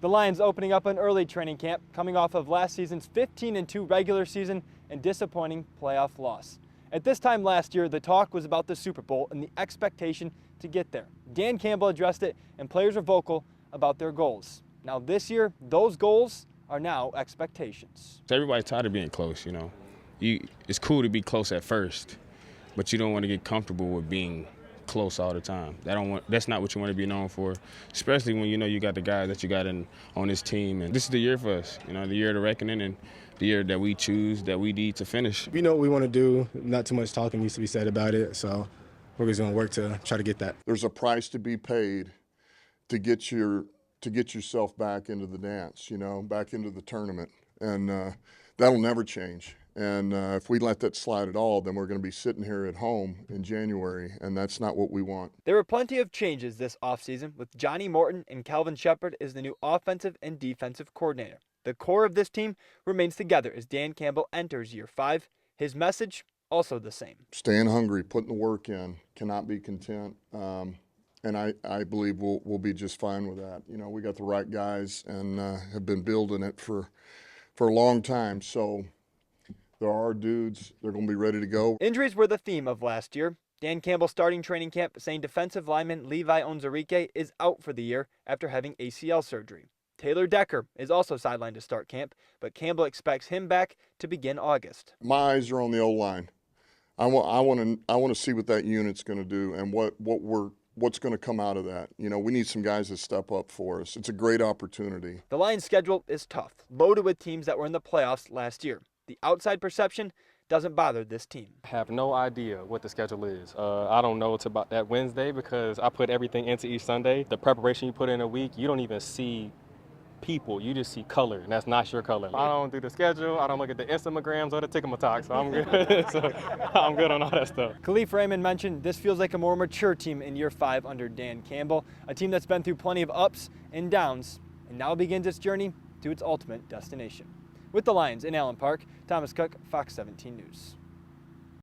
The Lions opening up an early training camp, coming off of last season's 15-2 regular season and disappointing playoff loss. At this time last year, the talk was about the Super Bowl and the expectation to get there. Dan Campbell addressed it, and players were vocal about their goals. Now this year, those goals are now expectations. Everybody's tired of being close, you know. It's cool to be close at first, but you don't want to get comfortable with being close all the time. That's not what you want to be known for, especially when you know you got the guys that you got on this team. And this is the year for us, you know, the year of the reckoning and the year that we choose, that we need to finish. We know what we want to do. Not too much talking needs to be said about it, so we're just going to work to try to get that. There's a price to be paid to get yourself back into the dance, you know, back into the tournament, and that'll never change. And if we let that slide at all, then we're going to be sitting here at home in January, and that's not what we want. There were plenty of changes this offseason, with Johnny Morton and Calvin Shepard as the new offensive and defensive coordinator. The core of this team remains together as Dan Campbell enters year 5. His message, also the same. Staying hungry, putting the work in, cannot be content. And I believe we'll be just fine with that. You know, we got the right guys and have been building it for a long time. So there are dudes, they're going to be ready to go. Injuries were the theme of last year. Dan Campbell starting training camp saying defensive lineman Levi Onwuzurike is out for the year after having ACL surgery. Taylor Decker is also sidelined to start camp, but Campbell expects him back to begin August. My eyes are on the O-line. I want to see what that unit's going to do and what's going to come out of that. You know, we need some guys that step up for us. It's a great opportunity. The Lions' schedule is tough, loaded with teams that were in the playoffs last year. The outside perception doesn't bother this team. I have no idea what the schedule is. I don't know till about that Wednesday because I put everything into each Sunday. The preparation you put in a week, you don't even see people, you just see color, and that's not your color. I don't do the schedule, I don't look at the Instagrams or the Tick'em-a-Talk, so I'm good. So I'm good on all that stuff. Khalif Raymond mentioned this feels like a more mature team in year 5 under Dan Campbell, a team that's been through plenty of ups and downs, and now begins its journey to its ultimate destination. With the Lions in Allen Park, Thomas Cook, Fox 17 News.